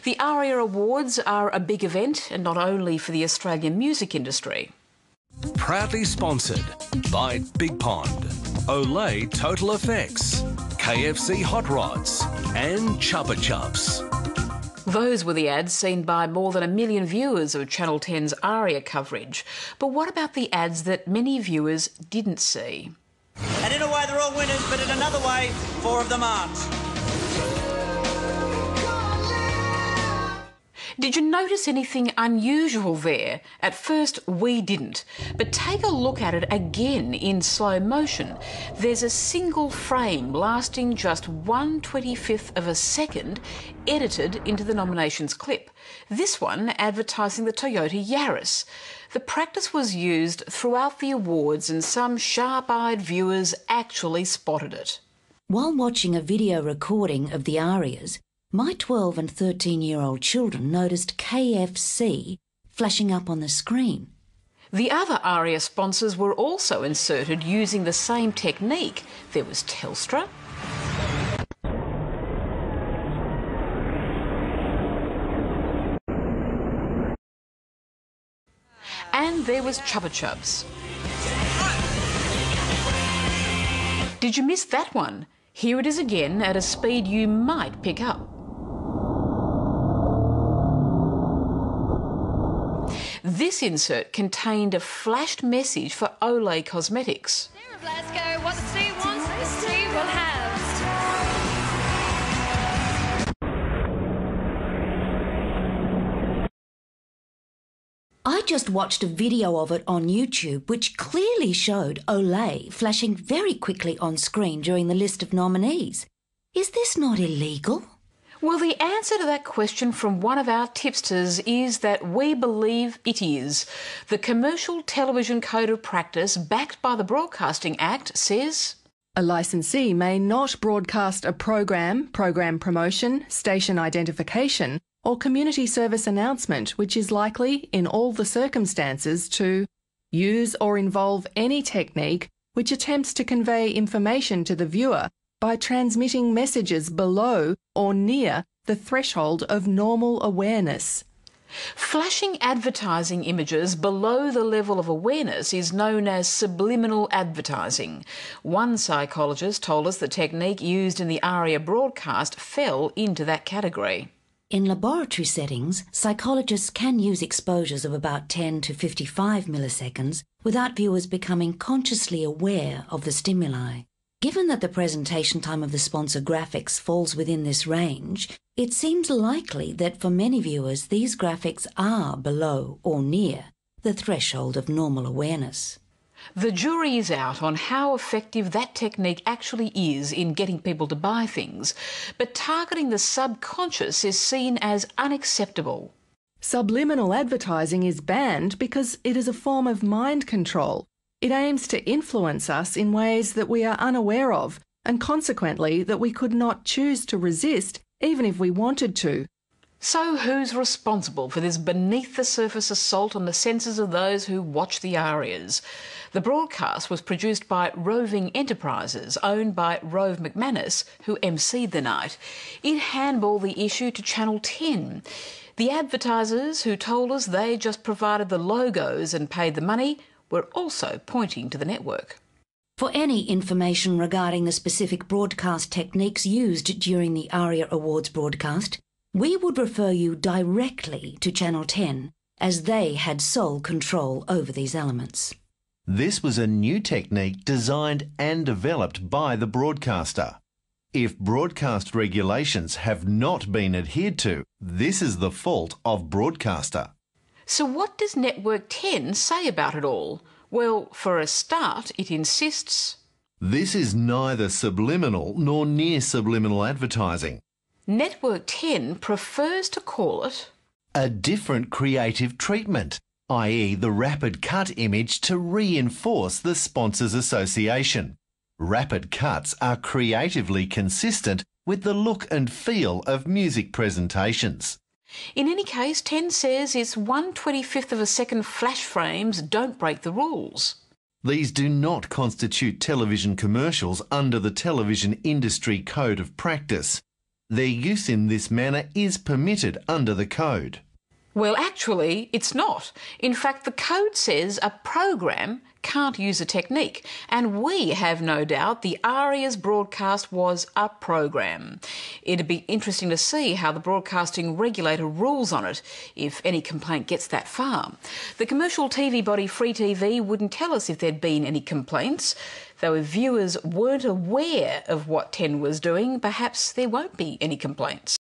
The Aria Awards are a big event, and not only for the Australian music industry. Proudly sponsored by Big Pond, Olay Total Effects, KFC Hot Rods and Chupa Chups. Those were the ads seen by more than 1 million viewers of Channel 10's Aria coverage. But what about the ads that many viewers didn't see? And in a way they're all winners, but in another way, 4 of them aren't. Did you notice anything unusual there? At first, we didn't. But take a look at it again in slow motion. There's a single frame lasting just 1/25th of a second edited into the nominations clip. This one advertising the Toyota Yaris. The practice was used throughout the awards and some sharp-eyed viewers actually spotted it. While watching a video recording of the Arias, my 12 and 13-year-old children noticed KFC flashing up on the screen. The other Aria sponsors were also inserted using the same technique. There was Telstra, and there was Chupa Chups. Did you miss that one? Here it is again at a speed you might pick up. This insert contained a flashed message for Olay Cosmetics. Sarah Blasco, what the sea wants, the sea will have. I just watched a video of it on YouTube which clearly showed Olay flashing very quickly on screen during the list of nominees. Is this not illegal? Well, the answer to that question from one of our tipsters is that we believe it is. The Commercial Television Code of Practice, backed by the Broadcasting Act, says a licensee may not broadcast a program promotion, station identification, or community service announcement which is likely, in all the circumstances, to use or involve any technique which attempts to convey information to the viewer by transmitting messages below or near the threshold of normal awareness. Flashing advertising images below the level of awareness is known as subliminal advertising. One psychologist told us the technique used in the Aria broadcast fell into that category. In laboratory settings, psychologists can use exposures of about 10 to 55 milliseconds without viewers becoming consciously aware of the stimuli. Given that the presentation time of the sponsor graphics falls within this range, it seems likely that for many viewers these graphics are below or near the threshold of normal awareness. The jury is out on how effective that technique actually is in getting people to buy things, but targeting the subconscious is seen as unacceptable. Subliminal advertising is banned because it is a form of mind control. It aims to influence us in ways that we are unaware of, and consequently that we could not choose to resist even if we wanted to. So who's responsible for this beneath-the-surface assault on the senses of those who watch the Arias? The broadcast was produced by Roving Enterprises, owned by Rove McManus, who emceed the night. It handballed the issue to Channel 10. The advertisers, who told us they just provided the logos and paid the money, were also pointing to the network. For any information regarding the specific broadcast techniques used during the Aria Awards broadcast, we would refer you directly to Channel 10, as they had sole control over these elements. This was a new technique designed and developed by the broadcaster. If broadcast regulations have not been adhered to, this is the fault of broadcaster. So what does Network 10 say about it all? Well, for a start, it insists this is neither subliminal nor near subliminal advertising. Network 10 prefers to call it a different creative treatment, i.e. the rapid cut image to reinforce the sponsor's association. Rapid cuts are creatively consistent with the look and feel of music presentations. In any case, 10 says its 1/25th of a second flash frames don't break the rules. These do not constitute television commercials under the Television Industry Code of Practice. Their use in this manner is permitted under the code. Well, actually, it's not. In fact, the code says a program can't use a technique, and we have no doubt the Arias broadcast was a program. It'd be interesting to see how the broadcasting regulator rules on it, if any complaint gets that far. The commercial TV body Free TV wouldn't tell us if there'd been any complaints, though if viewers weren't aware of what 10 was doing, perhaps there won't be any complaints.